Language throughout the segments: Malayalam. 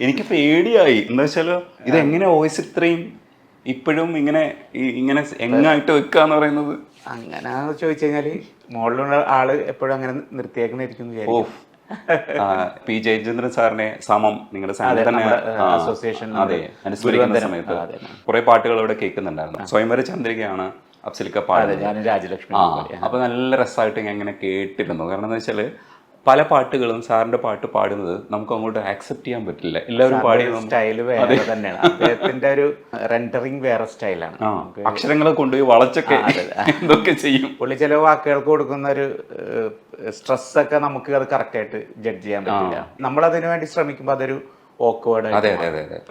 എനിക്ക് പേടിയായി. എന്താ വെച്ചാൽ ഇതെങ്ങനെ വോയിസ് ഇത്രയും ഇപ്പോഴും ഇങ്ങനെ ഇങ്ങനെ എങ്ങായിട്ട് വെക്കാന്ന് പറയുന്നത്. അങ്ങനെ ചോദിച്ചു കഴിഞ്ഞാല് മുകളിലുള്ള ആള് എപ്പോഴും അങ്ങനെ നിർത്തിയേക്കണിരിക്കുന്നു. പി ജയചന്ദ്രൻ സാറിനെ സമം നിങ്ങളുടെ അസോസിയേഷൻ അനുസ്മരിക്കുന്ന സമയത്ത് കുറെ പാട്ടുകൾ അവിടെ കേൾക്കുന്നുണ്ടായിരുന്നു. സ്വയംവര ചന്ദ്രികയാണ് അഫ്സലിക്ക പാടുന്നത്. രാജലക്ഷ്മി. അപ്പൊ നല്ല രസമായിട്ട് ഞാൻ ഇങ്ങനെ കേട്ടിരുന്നു. കാരണം എന്താ വെച്ചാല് പല പാട്ടുകളും സാറിന്റെ പാട്ട് പാടുന്നത് നമുക്ക് അങ്ങോട്ട് ആക്സെപ്റ്റ് ചെയ്യാൻ പറ്റില്ല. എല്ലാവരും പാടിയ സ്റ്റൈല് വേറെ തന്നെയാണ്. അദ്ദേഹത്തിന്റെ ഒരു റെൻഡറിങ് വേറെ സ്റ്റൈലാണ്. അക്ഷരങ്ങളെ കൊണ്ടുപോയി വളച്ചൊക്കെ എന്തൊക്കെ ചെയ്യും. പുള്ളി ചില വാക്കുകൾക്ക് കൊടുക്കുന്ന ഒരു സ്ട്രെസ് ഒക്കെ നമുക്ക് അത് കറക്റ്റ് ആയിട്ട് ജഡ്ജ് ചെയ്യാൻ പറ്റില്ല. നമ്മൾ അതിനു വേണ്ടി ശ്രമിക്കുമ്പോൾ അതൊരു ഓക്വേർഡ്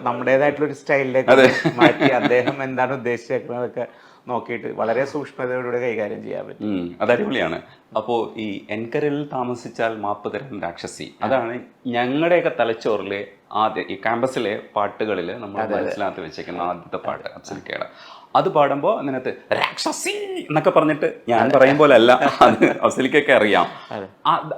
നമ്മുടേതായിട്ടുള്ള ഒരു സ്റ്റൈലിലേക്ക് മാറ്റി അദ്ദേഹം എന്താണ് ഉദ്ദേശിച്ചേക്കുന്നതൊക്കെ നോക്കിയിട്ട് വളരെ സൂക്ഷ്മതയോടുകൂടി കൈകാര്യം ചെയ്യാൻ പറ്റും. അത് അടിപൊളിയാണ്. അപ്പോൾ ഈ എൻകരയിൽ താമസിച്ചാൽ മാപ്പ് തരം രാക്ഷസി, അതാണ് ഞങ്ങളുടെയൊക്കെ തലച്ചോറിലെ ആദ്യം ഈ ക്യാമ്പസിലെ പാട്ടുകളിൽ നമ്മൾ മനസ്സിലാക്കി വെച്ചേക്കുന്ന ആദ്യത്തെ പാട്ട് അഫ്സലിക്കയുടെ. അത് പാടുമ്പോൾ അതിനകത്ത് രാക്ഷസി എന്നൊക്കെ പറഞ്ഞിട്ട് ഞാൻ പറയും പോലെ അല്ല, അത് അഫ്സലിക്കൊക്കെ അറിയാം.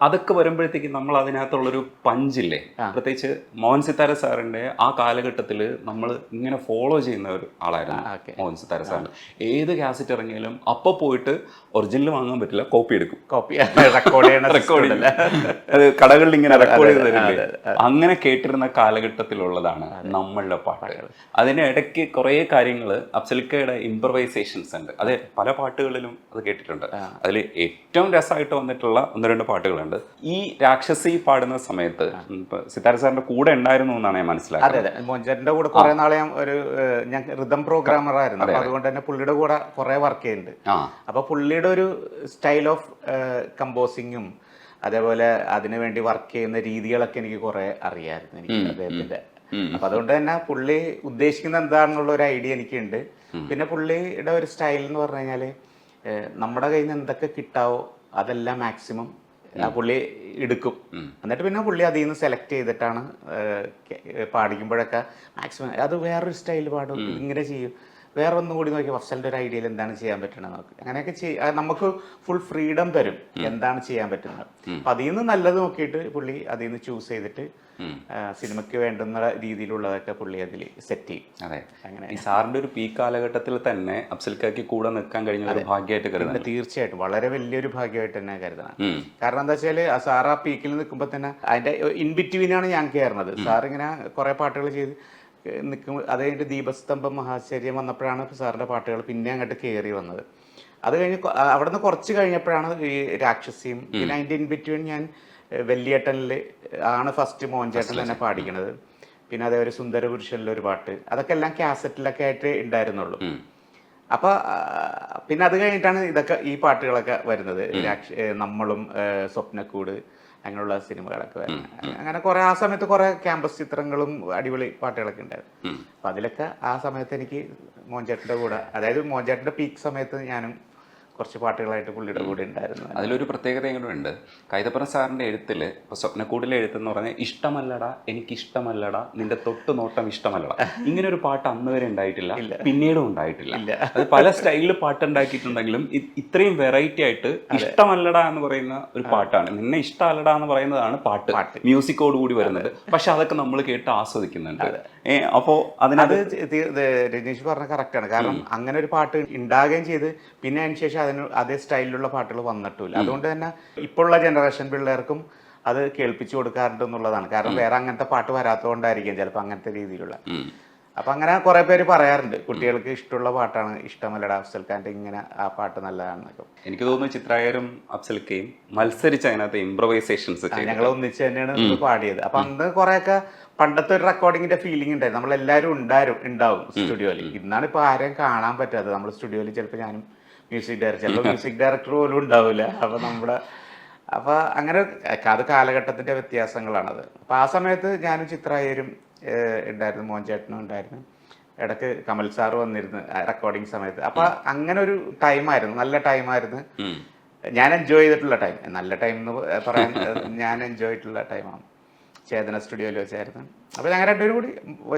അതൊക്കെ വരുമ്പോഴത്തേക്കും നമ്മൾ അതിനകത്തുള്ളൊരു പഞ്ചില്ലേ, പ്രത്യേകിച്ച് മോഹൻ സിത്താര സാറിന്റെ ആ കാലഘട്ടത്തിൽ നമ്മൾ ഇങ്ങനെ ഫോളോ ചെയ്യുന്ന ഒരു ആളായിരുന്നു മോഹൻ സിത്താര സാറിന്. ഏത് കാസറ്റ് ഇറങ്ങിയാലും അപ്പോൾ പോയിട്ട് ഒറിജിനൽ വാങ്ങാൻ പറ്റില്ല, കോപ്പി എടുക്കും. റെക്കോർഡ് അത് കടകളിൽ ഇങ്ങനെ റെക്കോർഡ് ചെയ്ത് തരില്ലേ, അങ്ങനെ കേട്ടിരുന്ന കാലഘട്ടത്തിലുള്ളതാണ് നമ്മളുടെ പാട്ടുകൾ. അതിന് ഇടയ്ക്ക് കുറേ കാര്യങ്ങൾ അഫ്സലിക്കയുടെ ഇംപ്രവൈസേഷൻസ് ഉണ്ട്. അത് പല പാട്ടുകളിലും അത് കേട്ടിട്ടുണ്ട്. അതിൽ ഏറ്റവും രസമായിട്ട് വന്നിട്ടുള്ള 1-2 പാട്ടുകളുണ്ട്. ഈ രാക്ഷസി പാടുന്ന സമയത്ത് സിത്താര സാറിന്റെ കൂടെ ഉണ്ടായിരുന്നു എന്നാണ് ഞാൻ മനസ്സിലാക്കുന്നത്. അതെ, മോഹൻചേട്ടന്റെ കൂടെ കുറെ നാളെ ഞാൻ റിതം പ്രോഗ്രാമർ ആയിരുന്നു. അപ്പൊ അതുകൊണ്ട് തന്നെ പുള്ളിയുടെ കൂടെ കുറെ വർക്ക് ചെയ്യുന്നുണ്ട്. അപ്പൊ പുള്ളിയുടെ ഒരു സ്റ്റൈൽ ഓഫ് കമ്പോസിങ്ങും അതേപോലെ അതിനുവേണ്ടി വർക്ക് ചെയ്യുന്ന രീതികളൊക്കെ എനിക്ക് കുറെ അറിയാമായിരുന്നു എനിക്ക് അദ്ദേഹത്തിന്റെ. അപ്പൊ അതുകൊണ്ട് തന്നെ പുള്ളി ഉദ്ദേശിക്കുന്ന എന്താണെന്നുള്ള ഒരു ഐഡിയ എനിക്കുണ്ട്. പിന്നെ പുള്ളിയുടെ ഒരു സ്റ്റൈൽ എന്ന് പറഞ്ഞു കഴിഞ്ഞാല് നമ്മുടെ കയ്യിൽ നിന്ന് എന്തൊക്കെ കിട്ടാവോ അതെല്ലാം മാക്സിമം പുള്ളി എടുക്കും. എന്നിട്ട് പിന്നെ പുള്ളി അതിൽ നിന്ന് സെലക്ട് ചെയ്തിട്ടാണ് പാടിക്കുമ്പോഴൊക്കെ മാക്സിമം അത് വേറൊരു സ്റ്റൈൽ പാടും, ഇങ്ങനെ ചെയ്യും, വേറെ ഒന്നും കൂടി നോക്കി അഫ്സലിന്റെ ഒരു ഐഡിയയിൽ എന്താണ് ചെയ്യാൻ പറ്റണത് നോക്കി അങ്ങനെയൊക്കെ നമുക്ക് ഫുൾ ഫ്രീഡം തരും എന്താണ് ചെയ്യാൻ പറ്റുന്നത്. അപ്പൊ അതിൽ നിന്ന് നല്ലത് നോക്കിയിട്ട് പുള്ളി അതിൽ നിന്ന് ചൂസ് ചെയ്തിട്ട് സിനിമയ്ക്ക് വേണ്ടുന്ന രീതിയിലുള്ളതൊക്കെ പുള്ളി അതിൽ സെറ്റ് ചെയ്യും. അതെ, അങ്ങനെ ഈ സാറിന്റെ ഒരു പീക്ക് കാലഘട്ടത്തിൽ തന്നെ അഫ്സലിക്കയ്ക്ക് കൂടെ നിൽക്കാൻ കഴിഞ്ഞ ഒരു ഭാഗ്യമായിട്ട് കരുതുന്നത്. തീർച്ചയായിട്ടും വളരെ വലിയൊരു ഭാഗ്യമായിട്ട് തന്നെ കരുതണം. കാരണം എന്താ വെച്ചാല് സാർ ആ പീക്കിൽ നിൽക്കുമ്പോൾ തന്നെ അതിന്റെ ഇൻ ബിറ്റ്വീനാണ് ഞാൻ കയറുന്നത്. സാർ ഇങ്ങനെ കുറെ പാട്ടുകൾ ചെയ്ത് നിൽക്കും. അത് കഴിഞ്ഞിട്ട് ദീപസ്തംഭം മഹാശ്ചര്യം വന്നപ്പോഴാണ് സാറിന്റെ പാട്ടുകൾ പിന്നെ അങ്ങോട്ട് കയറി വന്നത്. അത് കഴിഞ്ഞ് അവിടെ നിന്ന് കുറച്ച് കഴിഞ്ഞപ്പോഴാണ് ഈ രാക്ഷസിയും. പിന്നെ അതിന്റെ ഇൻ ബിറ്റ്വീൻ ഞാൻ വെല്ലിയേട്ടനിൽ ആണ് ഫസ്റ്റ് മോഹൻചേട്ടൻ തന്നെ പാടിക്കണത്. പിന്നെ അതേപോലെ സുന്ദരപുരുഷനിലൊരു പാട്ട്, അതൊക്കെ എല്ലാം കാസറ്റിലൊക്കെ ആയിട്ട് ഉണ്ടായിരുന്നുള്ളൂ. അപ്പൊ പിന്നെ അത് കഴിഞ്ഞിട്ടാണ് ഇതൊക്കെ ഈ പാട്ടുകളൊക്കെ വരുന്നത്. നമ്മളും സ്വപ്നക്കൂട് അങ്ങനെയുള്ള സിനിമകളൊക്കെ വരുന്നത്. അങ്ങനെ കുറെ ആ സമയത്ത് കുറെ ക്യാമ്പസ് ചിത്രങ്ങളും അടിപൊളി പാട്ടുകളൊക്കെ ഉണ്ടായിരുന്നു. അപ്പൊ അതിലൊക്കെ ആ സമയത്ത് എനിക്ക് മോഹൻചേട്ടന്റെ കൂടെ, അതായത് മോഹൻചേട്ടന്റെ പീക്ക് സമയത്ത് ഞാനും കുറച്ച് പാട്ടുകളായിട്ട് പുള്ളിയുടെ കൂടെ ഉണ്ടായിരുന്നു. അതിലൊരു പ്രത്യേകത എങ്ങനെയുണ്ട്, കൈതപ്പുറം സാറിന്റെ എഴുത്തിൽ ഇപ്പൊ സ്വപ്നക്കൂടിലെ എഴുത്തെന്ന് പറഞ്ഞാൽ ഇഷ്ടമല്ലടാ എനിക്കിഷ്ടമല്ലടാ നിന്റെ തൊട്ട് നോട്ടം ഇഷ്ടമല്ലടാ, ഇങ്ങനെ ഒരു പാട്ട് അന്ന് വരെ ഉണ്ടായിട്ടില്ല, പിന്നീടും ഉണ്ടായിട്ടില്ല. അത് പല സ്റ്റൈലിൽ പാട്ടുണ്ടാക്കിയിട്ടുണ്ടെങ്കിലും ഇത്രയും വെറൈറ്റി ആയിട്ട് ഇഷ്ടമല്ലടാ എന്ന് പറയുന്ന ഒരു പാട്ടാണ്, നിന്നെ ഇഷ്ടമല്ലടാ എന്ന് പറയുന്നതാണ് പാട്ട്, മ്യൂസിക്കോട് കൂടി വരുന്നത്. പക്ഷെ അതൊക്കെ നമ്മൾ കേട്ട് ആസ്വദിക്കുന്നുണ്ട്. അപ്പോ അതിനത് രജനീഷ് പറഞ്ഞ കറക്റ്റാണ്. കാരണം അങ്ങനെ ഒരു പാട്ട് ഉണ്ടാകുകയും ചെയ്ത് പിന്നെ അതിന് ശേഷം അതേ സ്റ്റൈലിലുള്ള പാട്ടുകൾ വന്നിട്ടില്ല. അതുകൊണ്ട് തന്നെ ഇപ്പോഴുള്ള ജനറേഷൻ പിള്ളേർക്കും അത് കേൾപ്പിച്ചു കൊടുക്കാറുണ്ട് എന്നുള്ളതാണ്. കാരണം വേറെ അങ്ങനത്തെ പാട്ട് വരാത്തതുകൊണ്ടായിരിക്കും ചിലപ്പോൾ അങ്ങനത്തെ രീതിയിലുള്ള. അപ്പൊ അങ്ങനെ കുറെ പേര് പറയാറുണ്ട് കുട്ടികൾക്ക് ഇഷ്ടമുള്ള പാട്ടാണ് ഇഷ്ടമല്ലടാ അഫ്സൽ ഖാന്റെ ഇങ്ങനെ ആ പാട്ട് നല്ലതാണെന്നൊക്കെ. എനിക്ക് തോന്നുന്നു ചിത്രായരും അഫ്സലിക്കയും മത്സരിച്ച് അതിനകത്ത് ഇംപ്രവൈസേഷൻസ് ഞങ്ങൾ ഒന്നിച്ച് തന്നെയാണ് പാടിയത്. അപ്പൊ അന്ന് കുറെയൊക്കെ പണ്ടത്തെ ഒരു റെക്കോർഡിങ്ങിന്റെ ഫീലിംഗ് ഉണ്ടായിരുന്നു. നമ്മളെല്ലാവരും ഉണ്ടാവും സ്റ്റുഡിയോയിൽ. ഇന്നാണ് ഇപ്പൊ ആരെയും കാണാൻ പറ്റാത്തത്. നമ്മൾ സ്റ്റുഡിയോയിൽ ചിലപ്പോൾ ഞാനും മ്യൂസിക് ഡയറക്ടർ, ചിലപ്പോൾ മ്യൂസിക് ഡയറക്ടർ പോലും ഉണ്ടാവില്ല. അപ്പൊ അങ്ങനെ അത് കാലഘട്ടത്തിന്റെ വ്യത്യാസങ്ങളാണത്. അപ്പൊ ആ സമയത്ത് ഞാനും ചിത്രായരും ഉണ്ടായിരുന്നു, മോഹൻചേട്ടനും ഉണ്ടായിരുന്നു, ഇടയ്ക്ക് കമൽ സാറ് വന്നിരുന്നു റെക്കോർഡിങ് സമയത്ത്. അപ്പൊ അങ്ങനെ ഒരു ടൈമായിരുന്നു, നല്ല ടൈമായിരുന്നു. ഞാൻ എൻജോയ് ചെയ്തിട്ടുള്ള ടൈം, നല്ല ടൈം എന്ന് പറയാൻ ഞാൻ എൻജോയ് ചെയ്തിട്ടുള്ള ടൈമാണ്. ചേതന സ്റ്റുഡിയോയിൽ വെച്ചായിരുന്നു. അപ്പൊ ഞങ്ങൾ രണ്ടുപേരും കൂടി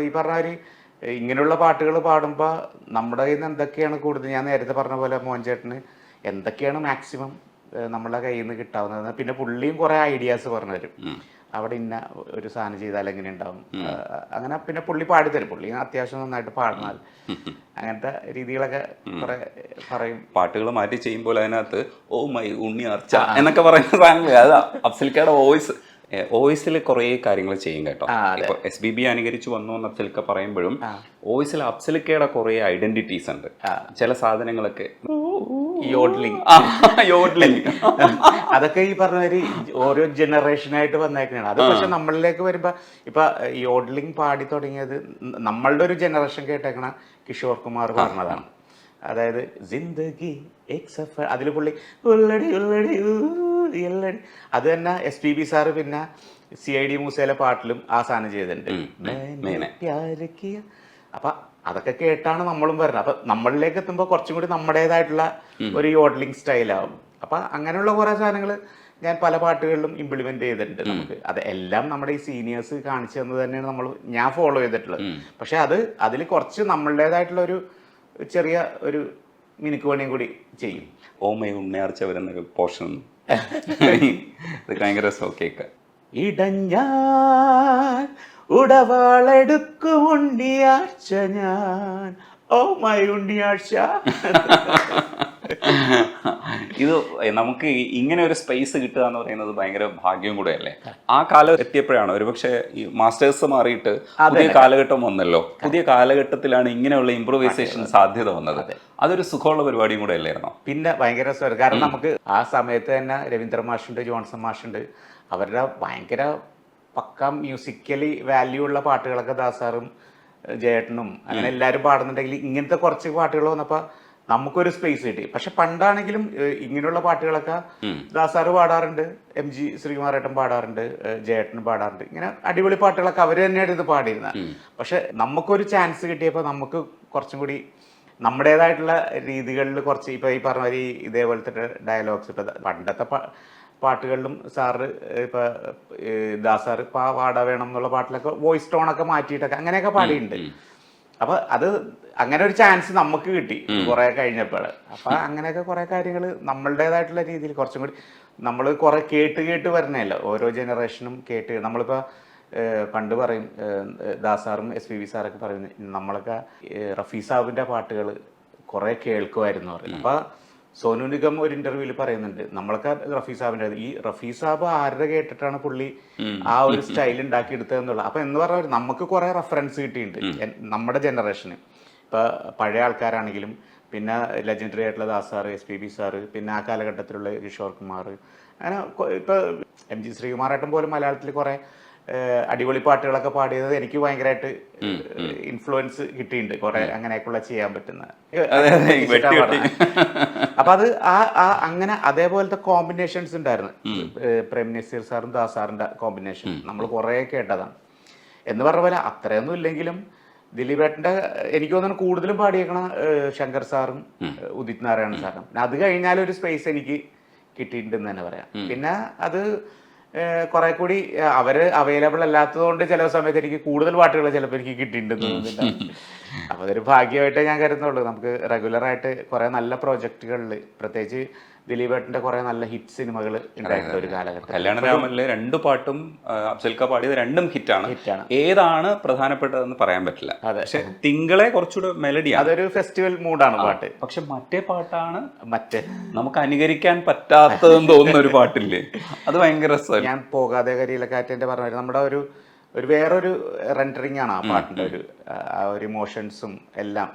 ഈ പറഞ്ഞ ഒരു ഇങ്ങനെയുള്ള പാട്ടുകൾ പാടുമ്പോൾ നമ്മുടെ കയ്യിൽ നിന്ന് എന്തൊക്കെയാണ് കൂടുതൽ, ഞാൻ നേരത്തെ പറഞ്ഞ പോലെ മോഹൻചേട്ടന് എന്തൊക്കെയാണ് മാക്സിമം നമ്മളെ കയ്യിൽ നിന്ന് കിട്ടാവുന്നത്. പിന്നെ പുള്ളിയും കുറെ ഐഡിയാസ് പറഞ്ഞു തരും. അവിടെ ഇന്ന ഒരു സാധനം ചെയ്താൽ എങ്ങനെ ഉണ്ടാവും, അങ്ങനെ പിന്നെ പുള്ളി പാടിത്തരും. പുള്ളി അത്യാവശ്യം നന്നായിട്ട് പാടുന്നാൽ അങ്ങനത്തെ രീതികളൊക്കെ കുറെ പറയും. പാട്ടുകൾ മാറ്റി ചെയ്യുമ്പോൾ അതിനകത്ത് ഓ മൈ ഉണ്ണി അർച്ച എന്നൊക്കെ പറയുന്ന സാധനങ്ങൾ അത് അഫ്സൽക്കയുടെ വോയിസിൽ കുറേ കാര്യങ്ങൾ ചെയ്യും കേട്ടോ. ഇപ്പൊ SBB അനുകരിച്ച് വന്നു എന്ന് അഫ്സൽക്ക പറയുമ്പോഴും വോയിസിൽ അഫ്സൽക്കയുടെ കുറേ ഐഡന്റിറ്റീസ് ഉണ്ട്. ചില സാധനങ്ങളൊക്കെ യോഡ്ലിംഗ് അതൊക്കെ ഈ പറഞ്ഞ ഓരോ ജനറേഷനായിട്ട് വന്നേക്കണാണ്. അത് പക്ഷെ നമ്മളിലേക്ക് വരുമ്പോ ഇപ്പൊ യോഡ്ലിംഗ് പാടി തുടങ്ങിയത് നമ്മളുടെ ഒരു ജനറേഷൻ കേട്ടേക്കണ കിഷോർ കുമാർ പറഞ്ഞതാണ്. അതായത് ജിന്ദഗി എക് സഫർ, അതിൽ പുള്ളി ഉള്ളടി ഉള്ളടി ഉള്ളടി, അത് തന്നെ SPB സാറ് പിന്നെ CID മൂസയിലെ പാട്ടിലും ആ സാധനം ചെയ്തിട്ടുണ്ട്. അപ്പൊ അതൊക്കെ കേട്ടാണ് നമ്മളും വരുന്നത്. അപ്പൊ നമ്മളിലേക്ക് എത്തുമ്പോൾ കുറച്ചും കൂടി നമ്മുടേതായിട്ടുള്ള ഒരു യോഡ്ലിംഗ് സ്റ്റൈലാവും. അപ്പൊ അങ്ങനെയുള്ള കുറെ സാധനങ്ങൾ ഞാൻ പല പാട്ടുകളിലും ഇംപ്ലിമെന്റ് ചെയ്തിട്ടുണ്ട്. നമുക്ക് അത് എല്ലാം നമ്മുടെ ഈ സീനിയേഴ്സ് കാണിച്ചു തന്നത് തന്നെയാണ് ഞാൻ ഫോളോ ചെയ്തിട്ടുള്ളത്. പക്ഷെ അതിൽ കുറച്ച് നമ്മളുടേതായിട്ടുള്ള ഒരു ചെറിയ ഒരു മിനുക്ക് പണിയും കൂടി ചെയ്യും. ഓമൈ ഉണ്ണയാർച്ച വരുന്ന പോർഷൻ ഭയങ്കര കേക്ക്. ഇടഞ്ഞാൽ ഉടവാളെടുക്കും ഉണ്ണിയാഴ്ച ഞാൻ, ഓ മൈ ഉണ്ണിയാഴ്ച. ഇത് നമുക്ക് ഇങ്ങനെ ഒരു സ്പേസ് കിട്ടുക എന്ന് പറയുന്നത് ഭയങ്കര ഭാഗ്യം കൂടെ അല്ലേ. ആ കാലം എത്തിയപ്പോഴാണ് ഒരുപക്ഷെ ഈ മാസ്റ്റേഴ്സ് മാറിയിട്ട് പുതിയ കാലഘട്ടം വന്നല്ലോ. പുതിയ കാലഘട്ടത്തിലാണ് ഇങ്ങനെയുള്ള ഇംപ്രൂവൈസേഷൻ സാധ്യത വന്നത്. അതൊരു സുഖമുള്ള പരിപാടിയും കൂടെ അല്ലായിരുന്നോ? പിന്നെ ഭയങ്കര രസമായിരുന്നു. കാരണം നമുക്ക് ആ സമയത്ത് തന്നെ രവീന്ദ്ര മാഷുണ്ട്, ജോൺസൺ മാഷുണ്ട്. അവരുടെ ഭയങ്കര പക്ക മ്യൂസിക്കലി വാല്യൂ ഉള്ള പാട്ടുകളൊക്കെ ദാസാറും ജയേട്ടനും അങ്ങനെ എല്ലാവരും പാടുന്നുണ്ടെങ്കിൽ ഇങ്ങനത്തെ കുറച്ച് പാട്ടുകൾ വന്നപ്പോൾ നമുക്കൊരു സ്പേസ് കിട്ടി. പക്ഷെ പണ്ടാണെങ്കിലും ഇങ്ങനെയുള്ള പാട്ടുകളൊക്കെ ദാസാറ് പാടാറുണ്ട്, MG ശ്രീകുമാരേട്ടൻ പാടാറുണ്ട്, ജയേട്ടൻ പാടാറുണ്ട്. ഇങ്ങനെ അടിപൊളി പാട്ടുകളൊക്കെ അവർ തന്നെയാണ് ഇത് പാടിയിരുന്നത്. പക്ഷെ നമുക്കൊരു ചാൻസ് കിട്ടിയപ്പോൾ നമുക്ക് കുറച്ചും കൂടി നമ്മുടേതായിട്ടുള്ള രീതികളിൽ കുറച്ച് ഇപ്പൊ ഈ പറഞ്ഞ ഇതേപോലത്തെ ഡയലോഗ്സ് ഇപ്പൊ പണ്ടത്തെ പാട്ടുകളിലും സാറ് ഇപ്പൊ ദാസാറ് പാട വേണം എന്നുള്ള പാട്ടിലൊക്കെ വോയിസ് ടോണൊക്കെ മാറ്റിയിട്ടൊക്കെ അങ്ങനെയൊക്കെ പാടിയിട്ടുണ്ട്. അപ്പൊ അത് അങ്ങനെ ഒരു ചാൻസ് നമുക്ക് കിട്ടി കുറെ കഴിഞ്ഞപ്പോൾ. അപ്പൊ അങ്ങനെയൊക്കെ കുറെ കാര്യങ്ങൾ നമ്മളുടേതായിട്ടുള്ള രീതിയിൽ കുറച്ചും കൂടി നമ്മൾ കുറെ കേട്ട് വരണല്ലോ. ഓരോ ജനറേഷനും കേട്ട് നമ്മളിപ്പോ പണ്ട് പറയും ദാസാറും SPB സാറൊക്കെ പറയുന്നത് നമ്മളൊക്കെ റഫീ സാബിന്റെ പാട്ടുകൾ കുറെ കേൾക്കുമായിരുന്നു പറയും. അപ്പൊ സോനു നിഗം ഒരു ഇന്റർവ്യൂവിൽ പറയുന്നുണ്ട് നമ്മളൊക്കെ റഫീ സാബിന്റെ ഈ റഫീ സാബ് ആരുടെ കേട്ടിട്ടാണ് പുള്ളി ആ ഒരു സ്റ്റൈൽ ഉണ്ടാക്കിയെടുത്തതെന്നുള്ള. അപ്പൊ എന്ന് പറഞ്ഞാൽ നമുക്ക് കുറെ റെഫറൻസ് കിട്ടിയിട്ടുണ്ട് നമ്മുടെ ജനറേഷന്. ഇപ്പൊ പഴയ ആൾക്കാരാണെങ്കിലും പിന്നെ ലെജൻഡറി ആയിട്ടുള്ള ദാസാറ്, SPB സാറ്, പിന്നെ ആ കാലഘട്ടത്തിലുള്ള കിഷോർ കുമാർ, അങ്ങനെ ഇപ്പൊ MG ശ്രീകുമാരേട്ടൻ പോലും മലയാളത്തിൽ കുറെ അടിപൊളി പാട്ടുകളൊക്കെ പാടിയത് എനിക്ക് ഭയങ്കരമായിട്ട് ഇൻഫ്ലുവൻസ് കിട്ടിയിട്ടുണ്ട്. കുറെ അങ്ങനെയൊക്കെയുള്ള ചെയ്യാൻ പറ്റുന്ന. അപ്പൊ അത് അങ്ങനെ അതേപോലത്തെ കോമ്പിനേഷൻസ് ഉണ്ടായിരുന്നു. പ്രേം നസീർ സാറും ദാസാറിന്റെ കോമ്പിനേഷൻ നമ്മൾ കുറെ കേട്ടതാണ്. എന്ന് പറഞ്ഞ പോലെ അത്രയൊന്നും ഇല്ലെങ്കിലും ദിലീപേട്ടന്റെ എനിക്ക് തോന്നുന്നു കൂടുതലും പാടിയേക്കണ ശങ്കർ സാറും ഉദിത് നാരായണൻ സാറും. അത് കഴിഞ്ഞാൽ ഒരു സ്പേസ് എനിക്ക് കിട്ടിയിട്ടുണ്ടെന്ന് തന്നെ പറയാം. പിന്നെ അത് കുറെ കൂടി അവര് അവൈലബിൾ അല്ലാത്തത് കൊണ്ട് ചില സമയത്ത് എനിക്ക് കൂടുതൽ പാട്ടുകൾ ചിലപ്പോൾ എനിക്ക് കിട്ടിയിട്ടുണ്ടെന്ന്. അപ്പൊ അതൊരു ഭാഗ്യമായിട്ടേ ഞാൻ കരുതുന്നുള്ളൂ. നമുക്ക് റെഗുലർ ആയിട്ട് കുറെ നല്ല പ്രോജക്റ്റുകളിൽ പ്രത്യേകിച്ച് ദിലീപേട്ടന്റെ കുറെ നല്ല ഹിറ്റ് സിനിമകൾ ഉണ്ടായിട്ടുള്ള ഒരു കാലഘട്ടം. കല്യാണരാമനിലെ 2 പാട്ടും അഫ്സൽക്ക പാടിയത് 2ഉം ഹിറ്റാണ്. ഏതാണ് പ്രധാനപ്പെട്ടതെന്ന് പറയാൻ പറ്റില്ല. പക്ഷെ തിങ്കളെ കുറച്ചുകൂടെ മെലഡിയാണ്, അതൊരു ഫെസ്റ്റിവൽ മൂഡാണ് പാട്ട്. പക്ഷെ മറ്റേ പാട്ടാണ് നമുക്ക് അനുകരിക്കാൻ പറ്റാത്തതെന്ന് തോന്നുന്ന ഒരു പാട്ടില്ലേ, അത് ഭയങ്കര രസമാണ്. ഞാൻ പോകാതെ കരിയിലെ കാറ്റിന്റെ പറഞ്ഞ നമ്മുടെ ഒരു വേറൊരു റെൻഡറിങ് ആണ് ആ പാട്ടിന്റെ ഒരു ഇമോഷൻസും എല്ലാം.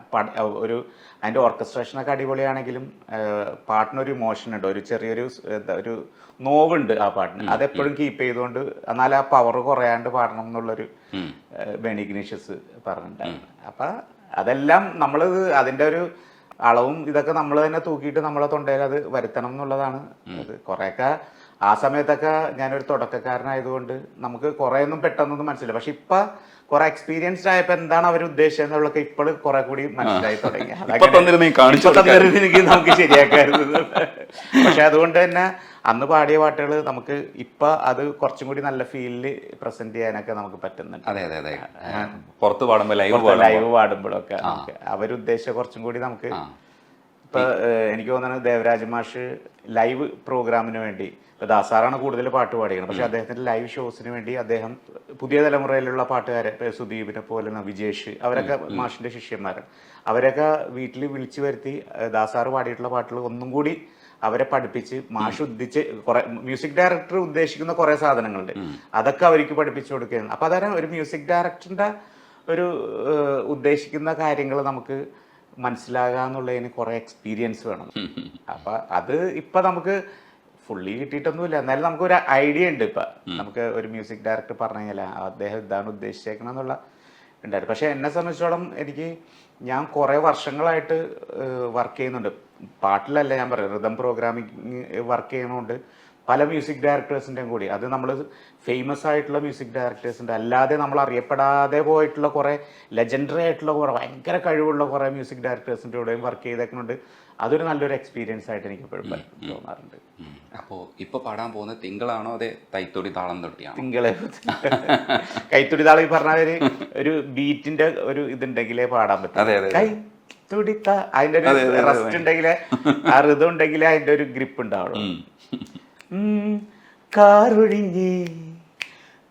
ഒരു അതിന്റെ ഓർക്കസ്ട്രേഷനൊക്കെ അടിപൊളിയാണെങ്കിലും പാട്ടിനൊരു ഇമോഷൻ ഉണ്ട്, ഒരു ചെറിയൊരു ഒരു നോവുണ്ട് ആ പാട്ടിന്. അതെപ്പോഴും കീപ്പ് ചെയ്തുകൊണ്ട് എന്നാൽ ആ പവർ കുറയാണ്ട് പാടണം എന്നുള്ളൊരു ബെനി ഇഗ്നീഷ്യസ് പറഞ്ഞിട്ടുണ്ടായിരുന്നു. അപ്പൊ അതെല്ലാം നമ്മൾ അതിന്റെ ഒരു അളവും ഇതൊക്കെ നമ്മൾ തന്നെ തൂക്കിയിട്ട് നമ്മളെ തൊണ്ടയിൽ അത് വരുത്തണം എന്നുള്ളതാണ്. അത് കുറെയൊക്കെ ആ സമയത്തൊക്കെ ഞാനൊരു തുടക്കക്കാരനായതുകൊണ്ട് നമുക്ക് കുറെ ഒന്നും പെട്ടെന്നൊന്നും മനസ്സിലായി. പക്ഷെ ഇപ്പൊ കുറെ എക്സ്പീരിയൻസ്ഡ് ആയപ്പോ എന്താണ് അവർ ഉദ്ദേശിച്ചതെന്നുള്ളതൊക്കെ ഇപ്പോൾ കുറെ കൂടി മനസ്സിലായി തുടങ്ങി. നമുക്ക് ശരിയാക്കായിരുന്നു. പക്ഷെ അതുകൊണ്ട് തന്നെ അന്ന് പാടിയ പാട്ടുകൾ നമുക്ക് ഇപ്പൊ അത് കുറച്ചും കൂടി നല്ല ഫീലില് പ്രസന്റ് ചെയ്യാനൊക്കെ നമുക്ക് പറ്റുന്നുണ്ട്. അതെ അതെ അതെ, പുറത്ത് പാടുമ്പോൾ ലൈവ് പാടുമ്പോഴൊക്കെ അവരുദ്ദേശിച്ച കുറച്ചും കൂടി നമുക്ക് ഇപ്പൊ എനിക്ക് തോന്നുന്നത് ദേവരാജ് മാഷ് ലൈവ് പ്രോഗ്രാമിന് വേണ്ടി ഇപ്പൊ ദാസാറാണ് കൂടുതൽ പാട്ട് പാടിയത്, പക്ഷെ അദ്ദേഹത്തിന്റെ ലൈവ് ഷോസിന് വേണ്ടി അദ്ദേഹം പുതിയ തലമുറയിലുള്ള പാട്ടുകാരെ ഇപ്പൊ സുദീപിനെ പോലെ വിജേഷ് അവരൊക്കെ മാഷിന്റെ ശിഷ്യന്മാരാണ്. അവരൊക്കെ വീട്ടിൽ വിളിച്ചു വരുത്തി ദാസാറ് പാടിയിട്ടുള്ള പാട്ടുകൾ ഒന്നും കൂടി അവരെ പഠിപ്പിച്ച് മാഷ് ഉദ്ദേശിച്ച് കുറെ മ്യൂസിക് ഡയറക്ടർ ഉദ്ദേശിക്കുന്ന കുറെ സാധനങ്ങളുണ്ട്, അതൊക്കെ അവർക്ക് പഠിപ്പിച്ചു കൊടുക്കുകയാണ്. അപ്പൊ അതായത് ഒരു മ്യൂസിക് ഡയറക്ടറിന്റെ ഒരു ഉദ്ദേശിക്കുന്ന കാര്യങ്ങൾ നമുക്ക് മനസ്സിലാകാന്നുള്ളതിന് കുറെ എക്സ്പീരിയൻസ് വേണം. അപ്പൊ അത് ഇപ്പൊ നമുക്ക് ഫുള്ളി കിട്ടിയിട്ടൊന്നുമില്ല, എന്നാലും നമുക്കൊരു ഐഡിയ ഉണ്ട്. ഇപ്പൊ നമുക്ക് ഒരു മ്യൂസിക് ഡയറക്ടർ പറഞ്ഞു കഴിഞ്ഞാൽ അദ്ദേഹം ഇതാണ് ഉദ്ദേശിച്ചേക്കണം എന്നുള്ള ഉണ്ടായിരുന്നു. പക്ഷെ എന്നെ സംബന്ധിച്ചോളം ഞാൻ കുറെ വർഷങ്ങളായിട്ട് വർക്ക് ചെയ്യുന്നുണ്ട്, പാട്ടിലല്ല ഞാൻ പറയാം, റിതം പ്രോഗ്രാമിങ് വർക്ക് ചെയ്യുന്നതുകൊണ്ട് പല മ്യൂസിക് ഡയറക്ടേഴ്സിൻ്റെയും കൂടി, അത് നമ്മൾ ഫേമസ് ആയിട്ടുള്ള മ്യൂസിക് ഡയറക്ടേഴ്സിൻ്റെ അല്ലാതെ നമ്മൾ അറിയപ്പെടാതെ പോയിട്ടുള്ള കുറേ ലെജൻഡറി ആയിട്ടുള്ള കുറേ ഭയങ്കര കഴിവുള്ള കുറേ മ്യൂസിക് ഡയറക്ടേഴ്സിൻ്റെ കൂടെയും വർക്ക് ചെയ്തേക്കുന്നുണ്ട്. അതൊരു നല്ലൊരു എക്സ്പീരിയൻസ് ആയിട്ട് എനിക്ക് എപ്പോഴും തോന്നാറുണ്ട്. അപ്പോൾ ഇപ്പോൾ പാടാൻ പോകുന്നത് തിങ്കളാണോ അതെ കൈത്തൊടി താളം തൊട്ടിയാണോ? തിങ്കളെ കൈത്തൊടി താളം ഈ പറഞ്ഞ ഒരു ബീറ്റിന്റെ ഒരു ഇതുണ്ടെങ്കിലേ പാടാൻ പറ്റും. കൈ തുടിത്ത അതിന്റെ ഒരു റെസ്റ്റ് ഉണ്ടെങ്കിലേ ആ ഋതം ഉണ്ടെങ്കിലേ അതിന്റെ ഒരു ഗ്രിപ്പ് ഉണ്ടാവുള്ളൂ. കാറൊഴിഞ്ഞേ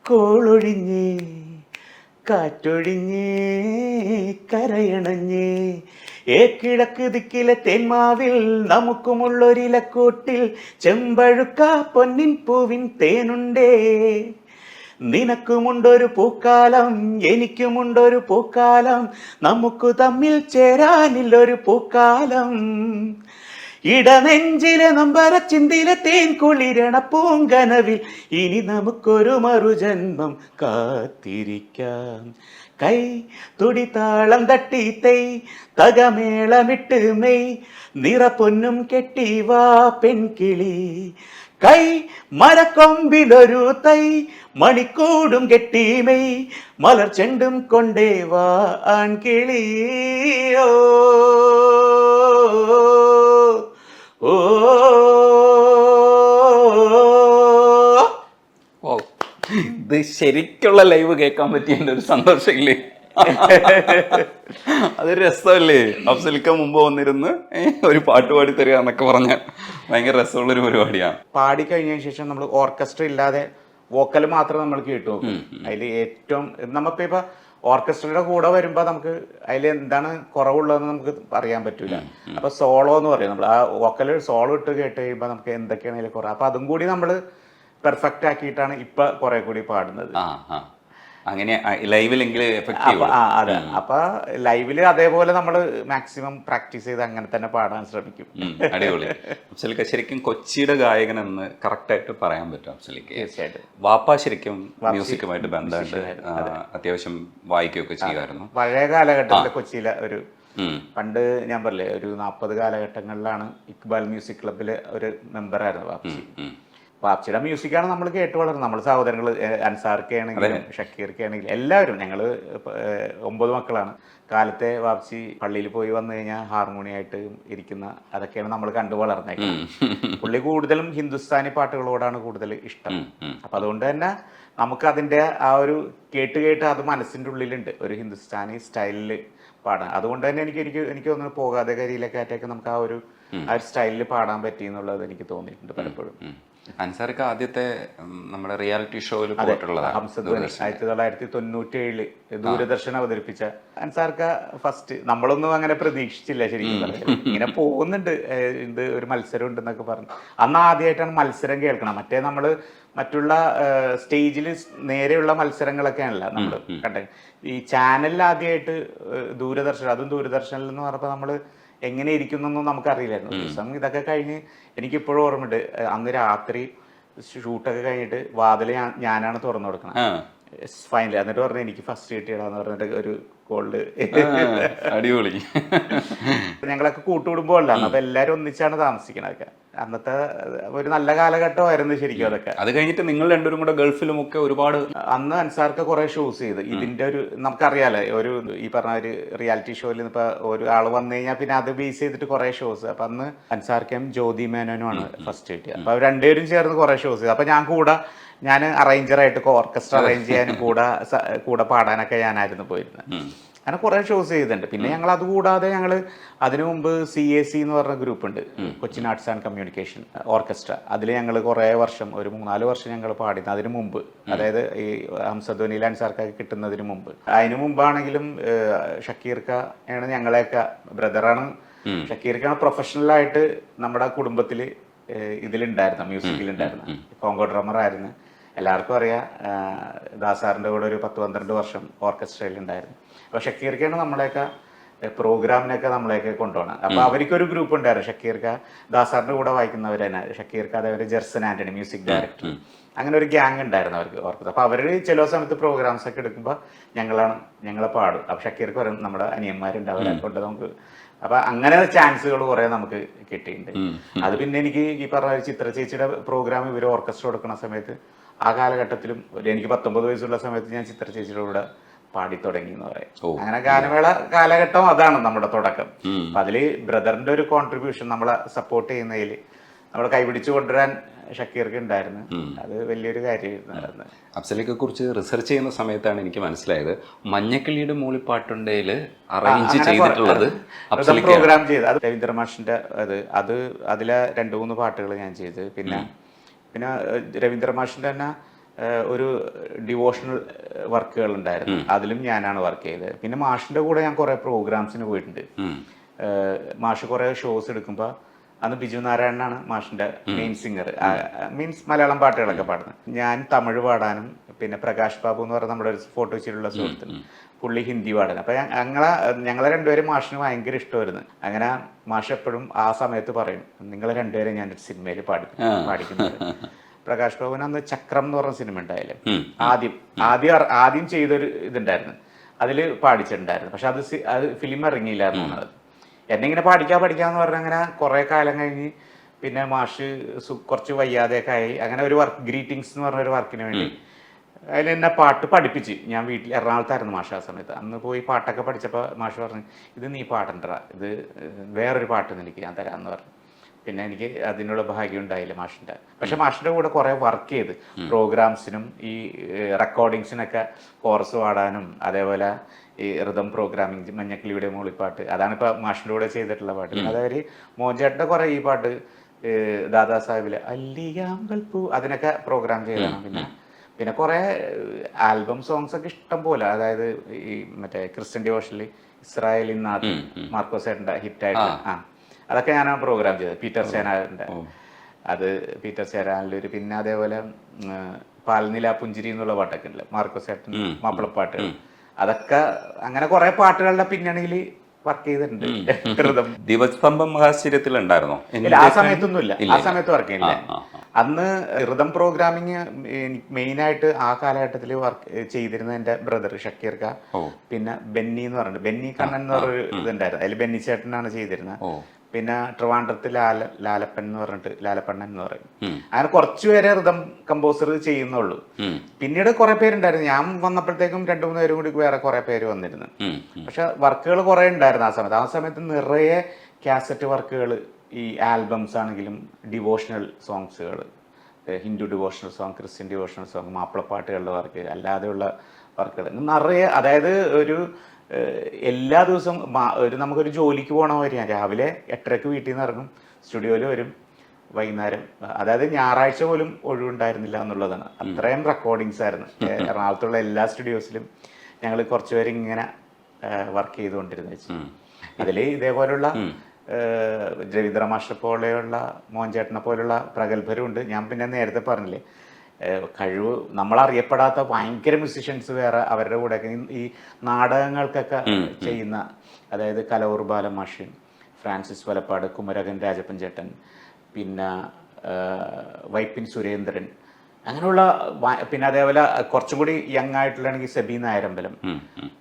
കോളൊഴിഞ്ഞേ കാറ്റൊഴിഞ്ഞേ കരയണഞ്ഞേ കിഴക്ക് ദിക്കിലെ തെന്മാവിൽ നമുക്കുമുള്ളൊരിലക്കൂട്ടിൽ ചെമ്പഴുക്ക പൊന്നിൻ പൂവിൻ തേനുണ്ടേ. നിനക്കുമുണ്ടൊരു പൂക്കാലം എനിക്കുമുണ്ടൊരു പൂക്കാലം നമുക്ക് തമ്മിൽ ചേരാനില്ലൊരു പൂക്കാലം. ഇടനെഞ്ചിലെ നമ്പര ചിന്തിലെ തേൻ കുളിരണ പൂങ്കനവിൽ ഇനി നമുക്കൊരു മറുജന്മം കാത്തിരിക്കാം. കൈ തുടിതാളം തട്ടി തെയ് തകമേളമിട്ട് മെയ് നിറപ്പൊന്നും കെട്ടി വാ പെൺകിളി. കൈ മരക്കൊമ്പിലൊരു തൈ മണിക്കൂടും കെട്ടി മെയ് മലർ ചെണ്ടും കൊണ്ടേ വാ ആൺകിളി. ഓ ഓ ഇത് ശരിക്കുള്ള ലൈവ് കേൾക്കാൻ പറ്റിയ ഒരു സന്തോഷമില്ലേ? അതൊരു രസമല്ലേ? അഫ്സലിക്ക മുമ്പ് വന്നിരുന്ന് ഒരു പാട്ട് പാടി തരിക എന്നൊക്കെ പറഞ്ഞാൽ ഭയങ്കര രസമുള്ളൊരു പരിപാടിയാണ്. പാടി കഴിഞ്ഞതിന് ശേഷം നമ്മൾ ഓർക്കസ്ട്ര ഇല്ലാതെ വോക്കൽ മാത്രം നമ്മൾ കേട്ടു. അതിൽ ഏറ്റവും നമുക്കിപ്പോ ഓർക്കസ്ട്രയുടെ കൂടെ വരുമ്പോ നമുക്ക് അതിൽ എന്താണ് കുറവുള്ളതെന്ന് നമുക്ക് അറിയാൻ പറ്റൂല. അപ്പൊ സോളോ എന്ന് പറയും, നമ്മൾ ആ വോക്കൽ സോളോ ഇട്ട് കേട്ട് കഴിയുമ്പോ നമുക്ക് എന്തൊക്കെയാണ് അതിൽ കുറവ്, അപ്പൊ അതും കൂടി നമ്മൾ പെർഫെക്റ്റ് ആക്കിയിട്ടാണ് ഇപ്പൊ കുറെ കൂടി പാടുന്നത്. അങ്ങനെ ലൈവിലെങ്കിൽ അതെ. അപ്പൊ ലൈവില് അതേപോലെ നമ്മൾ മാക്സിമം പ്രാക്ടീസ് ചെയ്ത് അങ്ങനെ തന്നെ പാടാൻ ശ്രമിക്കും. അടിപൊളി. അഫ്സലിക്ക ശരിക്കും കൊച്ചിയുടെ ഗായകൻ എന്ന് കറക്റ്റ് ആയിട്ട് പറയാൻ പറ്റും അഫ്സലിക്ക്? തീർച്ചയായിട്ടും. വാപ്പ ശരിക്കും മ്യൂസിക്കുമായിട്ട് ബന്ധമുണ്ട്, അത്യാവശ്യം വായിക്കുകയൊക്കെ ചെയ്യുമായിരുന്നു. പഴയ കാലഘട്ടത്തിലെ കൊച്ചിയിലെ ഒരു പണ്ട് ഞാൻ പറഞ്ഞില്ലേ ഒരു 40 കാലഘട്ടങ്ങളിലാണ് ഇക്ബാൽ മ്യൂസിക് ക്ലബിലെ ഒരു മെമ്പറായിരുന്നു വാപ്പച്ചി. വാപ്സിയുടെ മ്യൂസിക്കാണ് നമ്മൾ കേട്ട് വളർന്നത്. നമ്മൾ സഹോദരങ്ങൾ അൻസാർക്ക് ആണെങ്കിലും ഷക്കീർക്ക് ആണെങ്കിലും എല്ലാവരും, ഞങ്ങൾ 9 മക്കളാണ്. കാലത്തെ വാപ്സി പള്ളിയിൽ പോയി വന്നു കഴിഞ്ഞാൽ ഹാർമോണിയായിട്ട് ഇരിക്കുന്ന അതൊക്കെയാണ് നമ്മൾ കണ്ടു വളർന്നേക്കുന്നത്. പുള്ളി കൂടുതലും ഹിന്ദുസ്ഥാനി പാട്ടുകളോടാണ് കൂടുതൽ ഇഷ്ടം. അപ്പൊ അതുകൊണ്ട് തന്നെ നമുക്ക് അതിന്റെ ആ ഒരു കേട്ട് അത് മനസ്സിന്റെ ഉള്ളിലുണ്ട്, ഒരു ഹിന്ദുസ്ഥാനി സ്റ്റൈലില് പാടാൻ. അതുകൊണ്ട് തന്നെ എനിക്ക് തോന്നുന്നു പോകാതെ കരിയിലൊക്കെ നമുക്ക് ആ ഒരു സ്റ്റൈലിൽ പാടാൻ പറ്റി എന്നുള്ളത് എനിക്ക് തോന്നിയിട്ടുണ്ട് പലപ്പോഴും. അൻസാർക്ക് ആദ്യത്തെ നമ്മുടെ റിയാലിറ്റി ഷോയിൽ പോയിട്ടുള്ളതാണ് 1997 ദൂരദർശൻ അവതരിപ്പിച്ച അൻസാർക്ക്. ഫസ്റ്റ് നമ്മളൊന്നും അങ്ങനെ പ്രതീക്ഷിച്ചില്ല ശരിക്കും പറഞ്ഞാൽ. ഇങ്ങനെ പോകുന്നുണ്ട്, ഇത് ഒരു മത്സരം ഉണ്ടെന്നൊക്കെ പറഞ്ഞു. അന്ന് ആദ്യമായിട്ടാണ് മത്സരം കേൾക്കണം. മറ്റേ നമ്മള് മറ്റുള്ള സ്റ്റേജിൽ നേരെയുള്ള മത്സരങ്ങളൊക്കെയാണല്ലോ നമ്മൾ കണ്ടത്. ഈ ചാനലിൽ ആദ്യമായിട്ട് അതും ദൂരദർശനിൽ എന്ന് പറഞ്ഞപ്പോൾ നമ്മള് എങ്ങനെ ഇരിക്കുന്നൊന്നും നമുക്കറിയില്ലായിരുന്നു. ദിവസം ഇതൊക്കെ കഴിഞ്ഞ് എനിക്കിപ്പോഴും ഓർമ്മയുണ്ട്, അന്ന് രാത്രി ഷൂട്ടൊക്കെ കഴിഞ്ഞിട്ട് വാതിൽ ഞാനാണ് തുറന്നു കൊടുക്കണം ഫൈനലി. എന്നിട്ട് പറഞ്ഞു എനിക്ക് ഫസ്റ്റ് കിട്ടിയടാന്ന് പറഞ്ഞിട്ട് ഒരു കോൾഡ്. അടിപൊളി. ഞങ്ങളൊക്കെ കൂട്ടുകുടുംബം അല്ലാന്ന്, അപ്പൊ എല്ലാരും ഒന്നിച്ചാണ് താമസിക്കണതൊക്കെ. അന്നത്തെ ഒരു നല്ല കാലഘട്ടമായിരുന്നു ശരിക്കും അതൊക്കെ. അത് കഴിഞ്ഞിട്ട് നിങ്ങൾ രണ്ടുപേരും കൂടെ ഗൾഫിലും ഒക്കെ ഒരുപാട്. അന്ന് അൻസാർക്ക് കുറെ ഷോസ് ചെയ്ത് ഇതിന്റെ ഒരു നമുക്കറിയാലോ, ഒരു ഈ പറഞ്ഞ ഒരു റിയാലിറ്റി ഷോയിൽ ഇപ്പൊ ഒരു ആള് വന്നു കഴിഞ്ഞാൽ പിന്നെ അത് ബേസ് ചെയ്തിട്ട് കുറെ ഷോസ്. അപ്പൊ അന്ന് അൻസാർക്കും ജ്യോതി മേനോനുമാണ് ഫസ്റ്റ് കിട്ടിയത്. അപ്പൊ രണ്ടുപേരും ചേർന്ന് കുറെ ഷോസ് ചെയ്തു. അപ്പൊ ഞാൻ അറേഞ്ചറായിട്ട് ഓർക്കസ്ട്ര അറേഞ്ച് ചെയ്യാനും കൂടെ പാടാനൊക്കെ ഞാനായിരുന്നു പോയിരുന്നത്. അങ്ങനെ കുറേ ഷോസ് ചെയ്തിട്ടുണ്ട്. പിന്നെ ഞങ്ങൾ അതുകൂടാതെ ഞങ്ങൾ അതിനു മുമ്പ് CAC എന്ന് പറഞ്ഞ ഗ്രൂപ്പ് ഉണ്ട്, Cochin arts and communication orchestra. അതിൽ ഞങ്ങൾ കുറേ വർഷം, ഒരു 3-4 വർഷം ഞങ്ങൾ പാടിയിരുന്നു അതിനു മുമ്പ്, അതായത് ഈ ഹംസധ്വനി ലാൻസാർക്കൊക്കെ കിട്ടുന്നതിന് മുമ്പ്. അതിനു മുമ്പാണെങ്കിലും ഷക്കീർക്ക ആണ് ഞങ്ങളെയൊക്കെ ബ്രദറാണ്. ഷക്കീർക്കാണ് പ്രൊഫഷണലായിട്ട് നമ്മുടെ കുടുംബത്തിൽ ഇതിലുണ്ടായിരുന്ന, മ്യൂസിക്കിലുണ്ടായിരുന്ന കോങ്കോ ഡ്രമ്മർ ആയിരുന്നു. എല്ലാവർക്കും അറിയാം, ദാസാറിൻ്റെ കൂടെ ഒരു 10-12 വർഷം ഓർക്കസ്ട്രയിലുണ്ടായിരുന്നു. അപ്പോൾ ഷക്കീർക്കാണ് നമ്മളെയൊക്കെ പ്രോഗ്രാമിനൊക്കെ നമ്മളെയൊക്കെ കൊണ്ടുപോകണം. അപ്പോൾ അവർക്കൊരു ഗ്രൂപ്പ് ഉണ്ടായിരുന്നു, ഷക്കീർക്ക ദാസാറിൻ്റെ കൂടെ വായിക്കുന്നവർ തന്നെ. ഷക്കീർക്ക അതേപോലെ ജെർസൻ ആൻ്റണി മ്യൂസിക് ഡയറക്ടർ, അങ്ങനെ ഒരു ഗ്യാങ് ഉണ്ടായിരുന്നു അവർക്ക് ഓർക്കുന്നത്. അപ്പോൾ അവർ ചില സമയത്ത് പ്രോഗ്രാംസ് ഒക്കെ എടുക്കുമ്പോൾ ഞങ്ങളെ പാടും. അപ്പോൾ ഷക്കീർക്ക് പറയും നമ്മുടെ അനിയന്മാരുണ്ട്, അവരെ കൊണ്ട് നമുക്ക്. അപ്പൊ അങ്ങനെ ചാൻസുകൾ കുറെ നമുക്ക് കിട്ടിയിട്ടുണ്ട്. അത് പിന്നെ എനിക്ക് ഈ പറഞ്ഞ ചിത്ര ചേച്ചിയുടെ പ്രോഗ്രാം ഇവർ ഓർക്കസ്ട്ര കൊടുക്കുന്ന സമയത്ത്, ആ കാലഘട്ടത്തിലും എനിക്ക് 19 വയസ്സുള്ള സമയത്ത് ഞാൻ ചിത്ര ചേച്ചിയുടെ കൂടെ പാടി തുടങ്ങി എന്ന് പറയാം. അങ്ങനെ ഗാനമേള കാലഘട്ടം അതാണ് നമ്മുടെ തുടക്കം. അപ്പൊ അതില് ബ്രദറിന്റെ ഒരു കോൺട്രിബ്യൂഷൻ നമ്മളെ സപ്പോർട്ട് ചെയ്യുന്നതിൽ നമ്മളെ കൈപിടിച്ചു കൊണ്ടുവരാൻ ഷക്കീർക്ക് ഉണ്ടായിരുന്നു. അത് വലിയൊരു കാര്യമായിരുന്നു. അഫ്സലിനെ കുറിച്ച് റിസർച്ച് ചെയ്യുന്ന സമയത്താണ് എനിക്ക് മനസ്സിലായത് മഞ്ഞക്കിളിയുടെ മൂളിപ്പാട്ടുണ്ടേൽ അറേഞ്ച് ചെയ്തിട്ടുള്ളത് പ്രോഗ്രാം ചെയ്ത് അത് രവീന്ദ്ര മാഷിന്റെ അത് അതിലെ 2-3 പാട്ടുകൾ ഞാൻ ചെയ്ത്. പിന്നെ രവീന്ദ്ര മാഷിന്റെ തന്നെ ഒരു ഡിവോഷണൽ വർക്കുകൾ ഉണ്ടായിരുന്നു, അതിലും ഞാനാണ് വർക്ക് ചെയ്തത്. പിന്നെ മാഷിന്റെ കൂടെ ഞാൻ കുറെ പ്രോഗ്രാംസിന് പോയിട്ടുണ്ട്. മാഷ് കുറെ ഷോസ് എടുക്കുമ്പോൾ അന്ന് ബിജു നാരായണനാണ് മാഷിന്റെ മെയിൻ സിംഗർ, മീൻസ് മലയാളം പാട്ടുകളൊക്കെ പാടുന്നത്. ഞാൻ തമിഴ് പാടാനും, പിന്നെ പ്രകാശ് ബാബു എന്ന് പറഞ്ഞ നമ്മുടെ ഒരു ഫോട്ടോ വെച്ചിട്ടുള്ള സുഹൃത്തിന്, പുള്ളി ഹിന്ദി പാടാനും. അപ്പൊ ഞങ്ങളെ രണ്ടുപേരും മാഷിന് ഭയങ്കര ഇഷ്ടമായിരുന്നു. അങ്ങനെ മാഷ് എപ്പോഴും ആ സമയത്ത് പറയും, നിങ്ങളെ രണ്ടുപേരും ഞാൻ സിനിമയിൽ പാടിക്കുന്നത്. പ്രകാശ് ബാബുവിന് അന്ന് ചക്രം എന്ന് പറഞ്ഞ സിനിമ ഉണ്ടായാലും ആദ്യം ചെയ്തൊരു ഇതുണ്ടായിരുന്നു, അതിൽ പാടിച്ചിട്ടുണ്ടായിരുന്നു. പക്ഷെ അത് ഫിലിം ഇറങ്ങിയില്ലായിരുന്നു. എന്നെ ഇങ്ങനെ പഠിക്കാന്ന് പറഞ്ഞ അങ്ങനെ കുറെ കാലം കഴിഞ്ഞ് പിന്നെ മാഷ് കുറച്ച് വയ്യാതെയൊക്കെ ആയി. അങ്ങനെ ഒരു വർക്ക്, ഗ്രീറ്റിംഗ്സ് എന്ന് പറഞ്ഞ ഒരു വർക്കിന് വേണ്ടി അതിൽ എന്നെ പാട്ട് പഠിപ്പിച്ച്. ഞാൻ വീട്ടിൽ എറണാകുളത്തായിരുന്നു മാഷ് ആ സമയത്ത്. അന്ന് പോയി പാട്ടൊക്കെ പഠിച്ചപ്പോൾ മാഷ് പറഞ്ഞു, ഇത് നീ പാടണ്ട, ഇത് വേറൊരു പാട്ട് നിനക്ക് ഞാൻ തരാമെന്ന് പറഞ്ഞു. പിന്നെ എനിക്ക് അതിനുള്ള ഭാഗ്യം ഉണ്ടായില്ല മാഷിൻ്റെ. പക്ഷെ മാഷിൻ്റെ കൂടെ കുറേ വർക്ക് ചെയ്ത് പ്രോഗ്രാംസിനും ഈ റെക്കോർഡിങ്സിനൊക്കെ കോറസ് പാടാനും, അതേപോലെ ഈ റിതം പ്രോഗ്രാമിങ് മഞ്ഞക്കിളിയുടെ മൂളിപ്പാട്ട്, അതാണ് ഇപ്പൊ മാഷിന്റെ കൂടെ ചെയ്തിട്ടുള്ള പാട്ട്. പിന്നെ അതേപോലെ മോഹൻചേട്ടന്റെ കുറെ ഈ പാട്ട് ദാദാ സാഹിബിലെ അല്ലിയാമ്പൽ പൂ, അതിനൊക്കെ പ്രോഗ്രാം ചെയ്തതാണ്. പിന്നെ കുറെ ആൽബം സോങ്സ് ഒക്കെ ഇഷ്ടം പോലെ, അതായത് ഈ മറ്റേ ക്രിസ്ത്യൻ ഡിവോഷനിൽ ഇസ്രായേലിൻ നാഥ് മാർക്കോസ് ചേട്ടന്റെ ഹിറ്റായിട്ട് അതൊക്കെ ഞാനാണ് പ്രോഗ്രാം ചെയ്തത്. പീറ്റർ സേനാന്റെ അത് പീറ്റർ സേനാനിലൊരു, പിന്നെ അതേപോലെ പാൽനില പുഞ്ചിരി എന്നുള്ള പാട്ടൊക്കെ ഉണ്ടല്ലോ മാർക്കോസ് ചേട്ടൻ മാപ്പിളപ്പാട്ട്, അതൊക്കെ അങ്ങനെ കുറെ പാട്ടുകളുടെ പിന്നണിയിൽ വർക്ക് ചെയ്തിട്ടുണ്ട്. ദിവസ്തംഭം മഹാശ്ചര്യത്തിൽ ഉണ്ടായിരുന്നോ? ആ സമയത്തൊന്നുമില്ല, ആ സമയത്ത് വർക്ക് ചെയ്യില്ല. അന്ന് റിതം പ്രോഗ്രാമിങ് മെയിനായിട്ട് ആ കാലഘട്ടത്തിൽ വർക്ക് ചെയ്തിരുന്ന എൻ്റെ ബ്രദർ ഷക്കീർക്ക, പിന്നെ ബെന്നി എന്ന് പറഞ്ഞിട്ട് ബെന്നി കണ്ണൻ എന്ന് പറഞ്ഞൊരു ഇതുണ്ടായിരുന്നു, അതിൽ ബെന്നി ചേട്ടനാണ് ചെയ്തിരുന്നത്. പിന്നെ ട്രിവാൻഡ്രത്ത് ലാലപ്പൻ എന്ന് പറഞ്ഞിട്ട് ലാലപ്പണ്ണൻ എന്ന് പറയും. അങ്ങനെ കുറച്ചുപേരെ റിതം കമ്പോസർ ചെയ്യുന്നുള്ളൂ. പിന്നീട് കുറെ പേരുണ്ടായിരുന്നു. ഞാൻ വന്നപ്പോഴത്തേക്കും 2-3 പേരും കൂടി വേറെ കുറെ പേര് വന്നിരുന്നു. പക്ഷെ വർക്കുകൾ കുറെ ഉണ്ടായിരുന്നു ആ സമയത്ത് നിറയെ കാസറ്റ് വർക്കുകൾ, ഈ ആൽബംസ് ആണെങ്കിലും ഡിവോഷണൽ സോങ്സുകൾ, Hindu devotional song, Christian devotional song, മാപ്പിളപ്പാട്ടുകളുടെ വർക്ക്, അല്ലാതെയുള്ള വർക്കുകൾ നിറയെ. അതായത് ഒരു എല്ലാ ദിവസവും നമുക്കൊരു ജോലിക്ക് പോകണ വരെയാണ്. രാവിലെ 8:30 വീട്ടിൽ നിന്ന് ഇറങ്ങും, സ്റ്റുഡിയോയിൽ വരും, വൈകുന്നേരം, അതായത് ഞായറാഴ്ച പോലും ഒഴിവുണ്ടായിരുന്നില്ല എന്നുള്ളതാണ്. അത്രയും റെക്കോർഡിങ്സ് ആയിരുന്നു എറണാകുളത്തുള്ള എല്ലാ സ്റ്റുഡിയോസിലും. ഞങ്ങൾ കുറച്ചുപേര് ഇങ്ങനെ വർക്ക് ചെയ്തുകൊണ്ടിരുന്ന. അതിൽ ഇതേപോലുള്ള രവീന്ദ്ര മാസ്റ്റർ പോലെയുള്ള, മോഹൻചേട്ടനെ പോലുള്ള പ്രഗത്ഭരുണ്ട്. ഞാൻ പിന്നെ നേരത്തെ പറഞ്ഞില്ലേ, കഴിവ് നമ്മളറിയപ്പെടാത്ത ഭയങ്കര മ്യൂസിഷ്യൻസ് വേറെ അവരുടെ കൂടെ ഈ നാടകങ്ങൾക്കൊക്കെ ചെയ്യുന്ന, അതായത് കലവൂർ ബാലമാഷ്, ഫ്രാൻസിസ് വലപ്പാട്, കുമരകൻ രാജപ്പൻ ചേട്ടൻ, പിന്നെ വൈപ്പിൻ സുരേന്ദ്രൻ, അങ്ങനെയുള്ള. പിന്നെ അതേപോലെ കുറച്ചും കൂടി യങ് ആയിട്ടുള്ളതാണെങ്കിൽ സെബി നായരമ്പലം,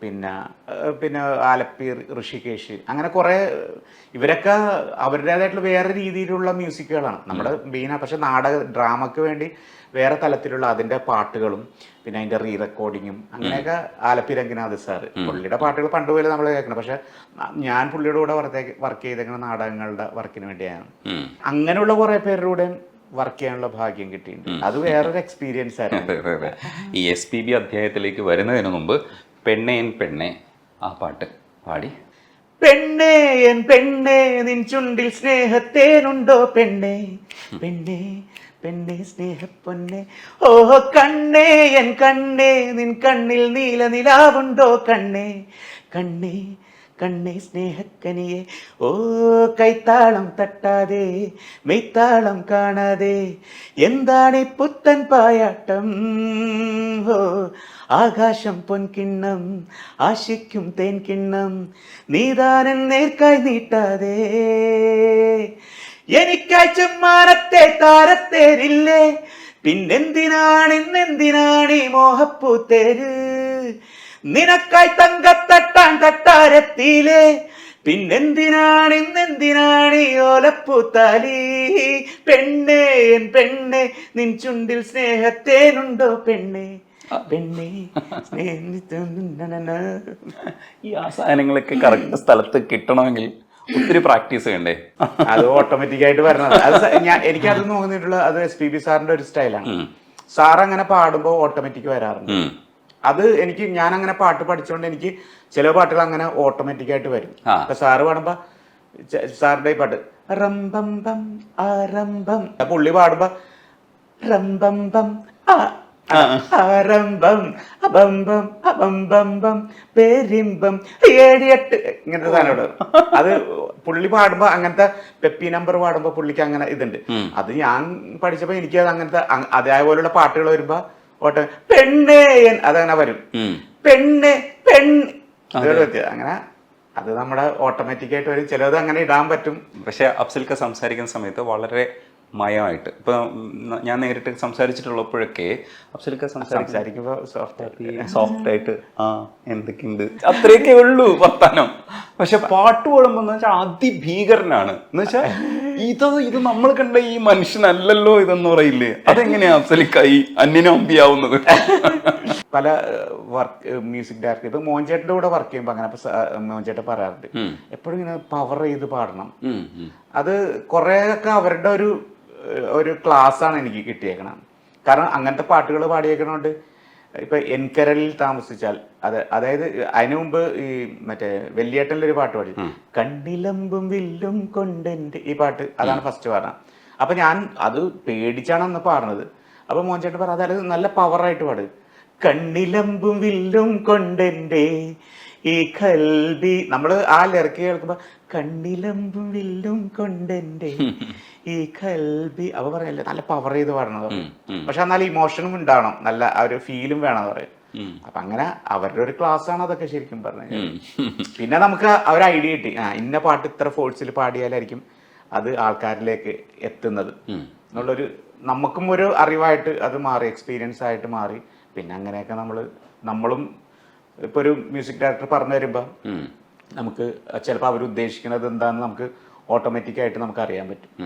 പിന്നെ ആലപ്പി ഋഷികേഷ്, അങ്ങനെ കുറെ. ഇവരൊക്കെ അവരുടേതായിട്ടുള്ള വേറെ രീതിയിലുള്ള മ്യൂസിക്കുകളാണ് നമ്മുടെ മെയിനാണ്. പക്ഷെ ഡ്രാമയ്ക്ക് വേണ്ടി വേറെ തലത്തിലുള്ള അതിൻ്റെ പാട്ടുകളും, പിന്നെ അതിൻ്റെ റീ റെക്കോർഡിങ്ങും, അങ്ങനെയൊക്കെ ആലപ്പി രംഗനാഥ് സാറ്, പുള്ളിയുടെ പാട്ടുകൾ പണ്ടുപോലെ നമ്മൾ കേൾക്കണം. പക്ഷെ ഞാൻ പുള്ളിയുടെ കൂടെ വർക്ക് ചെയ്തേക്കുന്ന നാടകങ്ങളുടെ വർക്കിന് വേണ്ടിയാണ്. അങ്ങനെയുള്ള കുറെ പേരുടെ കൂടെ വർക്ക് ചെയ്യാനുള്ള ഭാഗ്യം കിട്ടിയിട്ടുണ്ട്. അത് വേറൊരു എക്സ്പീരിയൻസ് ആയിരുന്നു. ഈ SPB അധ്യായത്തിലേക്ക് വരുന്നതിന് മുമ്പ് പെണ്ണേൻ പെണ്ണെ, ആ പാട്ട് പാടി. പെണ്ണേ എൻ പെണ്ണേ നിൻ ചുണ്ടിൽ സ്നേഹത്തേനുണ്ടോ പെണ്ണേ, പെണ്ണേ പെണ്ണേ സ്നേഹപ്പൊന്നെ, ഓഹോ കണ്ണേ എൻ കണ്ണേ നിൻ കണ്ണിൽ നീല നിലാവുണ്ടോ കണ്ണേ, കണ്ണേ കണ്ണേ സ്നേഹക്കനിയെ, ഓ കൈത്താളം തട്ടാതെ മെയ്ത്താളം കാണാതെ എന്താണ് പുത്തൻ പായാട്ടം, ഓ ആകാശം പൊൻകിണ്ണം ആശിക്കും തേൻകിണ്ണം നീതാനൻ നേർക്കായി നീട്ടാതെ, എനിക്കായി ചെമ്മാനത്തെ താരത്തേരില്ലേ, പിന്നെന്തിനാണ് ഈ മോഹപ്പൂത്തേര്, നിനക്കായി തങ്കത്തട്ടാൻ തട്ടാരത്തിയിലെ, പിന്നെന്തിനാണ് ഈ ഓലപ്പൂത്താലി, പെണ്ണേ എൻ പെണ്ണേ നിൻ ചുണ്ടിൽ സ്നേഹത്തേനുണ്ടോ പെണ്ണേ, പെണ്ണേ ഈ ആ സാധനങ്ങളൊക്കെ കറക്റ്റ് സ്ഥലത്ത് കിട്ടണമെങ്കിൽ ഒത്തിരി പ്രാക്ടീസ് വേണ്ടേ? അത് ഓട്ടോമാറ്റിക് ആയിട്ട് വരണത്. അത് എനിക്കത് തോന്നിയിട്ടുള്ള അത് SPB സാറിന്റെ ഒരു സ്റ്റൈലാണ്. സാർ അങ്ങനെ പാടുമ്പോൾ ഓട്ടോമാറ്റിക് വരാറുണ്ട്. അത് ഞാൻ അങ്ങനെ പാട്ട് പഠിച്ചുകൊണ്ട് എനിക്ക് ചില പാട്ടുകൾ അങ്ങനെ ഓട്ടോമാറ്റിക് ആയിട്ട് വരും. അപ്പൊ സാറ് പാടുമ്പോ സാറിന്റെ ഈ പാട്ട് റംബംബം ആരംഭം, പുള്ളി പാടുമ്പോ റംബംബം ആരംഭം അബംബം അബംബം പേരിമ്പം 7-8 ഇങ്ങനത്തെ സാധനം. അത് പുള്ളി പാടുമ്പോ അങ്ങനത്തെ പെപ്പി നമ്പർ പാടുമ്പോ പുള്ളിക്ക് അങ്ങനെ ഇതുണ്ട്. അത് ഞാൻ പഠിച്ചപ്പോ എനിക്ക് അത് അങ്ങനത്തെ അതേപോലുള്ള പാട്ടുകൾ വരുമ്പോ പെണ്ണേ അതങ്ങനെ വരും, പെണ്ണെ അങ്ങനെ അത് നമ്മുടെ ഓട്ടോമാറ്റിക് ആയിട്ട് വരും. ചിലത് അങ്ങനെ ഇടാൻ പറ്റും. പക്ഷെ അഫ്സൽക്ക സംസാരിക്കുന്ന സമയത്ത് വളരെ മയമായിട്ട്, ഇപ്പൊ ഞാൻ നേരിട്ട് സംസാരിച്ചിട്ടുള്ളപ്പോഴൊക്കെ അഫ്സൽക്ക സംസാരിക്കുമ്പോ സോഫ്റ്റ് ആയിട്ട് ആ എന്തൊക്കെയുണ്ട് അത്രയൊക്കെ ഉള്ളൂ വർത്താനം. പക്ഷെ പാട്ട് പാടുമ്പോ വെച്ചാൽ അതിഭീകരനാണ്. എന്ന് വെച്ചാൽ ഇത് നമ്മൾ കണ്ട ഈ മനുഷ്യനല്ലല്ലോ ഇതെന്ന് പറയില്ലേ, അതെങ്ങനെയാ അഫ്സലിക്ക ഈ അന്യനമ്പിയാവുന്നത്? പല വർക്ക് മ്യൂസിക് ഡയറക്ടർ ഇപ്പൊ മോഹൻചേട്ടന്റെ കൂടെ വർക്ക് ചെയ്യുമ്പോ അങ്ങനെ മോഹൻചേട്ടൻ പറയാറുണ്ട് എപ്പോഴും ഇങ്ങനെ പവർ ചെയ്ത് പാടണം. അത് കുറെയൊക്കെ അവരുടെ ഒരു ക്ലാസ് ആണ് എനിക്ക് കിട്ടിയേക്കണം. കാരണം അങ്ങനത്തെ പാട്ടുകൾ പാടിയേക്കണോണ്ട് ഇപ്പൊ എൻകരലിൽ താമസിച്ചാൽ അതായത് അതിനു മുമ്പ് ഈ മറ്റേ വെല്ലിയേട്ടനിൽ ഒരു പാട്ട് പാടി കണ്ണിലമ്പും വില്ലും കൊണ്ടെന്റെ, ഈ പാട്ട് അതാണ് ഫസ്റ്റ് പാടുന്നത്. അപ്പൊ ഞാൻ അത് പേടിച്ചാണ് അന്ന് പാടുന്നത്. അപ്പൊ മോഹൻചേട്ടൻ പറഞ്ഞു അതായത് നല്ല പവറായിട്ട് പാട്, കണ്ണിലമ്പും വില്ലും കൊണ്ടെന്റെ ഈ കൽബി, നമ്മള് ആ ലിറിക്ക് കേൾക്കുമ്പോ കണ്ണിലമ്പും വില്ലും കൊണ്ടെന്റെ ഈ കൽബി, അവ പറയല്ലേ നല്ല പവർ ചെയ്ത് പാടണത്. പക്ഷെ എന്നാലും ഇമോഷനും ഉണ്ടാവണം, നല്ല ആ ഒരു ഫീലും വേണം പറയും. അപ്പൊ അങ്ങനെ അവരുടെ ഒരു ക്ലാസ് ആണ് അതൊക്കെ ശരിക്കും പറഞ്ഞു. പിന്നെ നമുക്ക് ആ ഒരു ഐഡിയ കിട്ടി, ഇന്ന പാട്ട് ഇത്ര ഫോഴ്സിൽ പാടിയാലായിരിക്കും അത് ആൾക്കാരിലേക്ക് എത്തുന്നത് എന്നുള്ളൊരു നമുക്കും ഒരു അറിവായിട്ട് അത് മാറി, എക്സ്പീരിയൻസ് ആയിട്ട് മാറി. പിന്നെ അങ്ങനെയൊക്കെ നമ്മളും ഇപ്പൊ ഒരു മ്യൂസിക് ഡയറക്ടർ പറഞ്ഞു തരുമ്പോ നമുക്ക് ചിലപ്പോൾ അവർ ഉദ്ദേശിക്കുന്നത് എന്താണെന്ന് നമുക്ക് ഓട്ടോമാറ്റിക് ആയിട്ട് നമുക്ക് അറിയാൻ പറ്റും.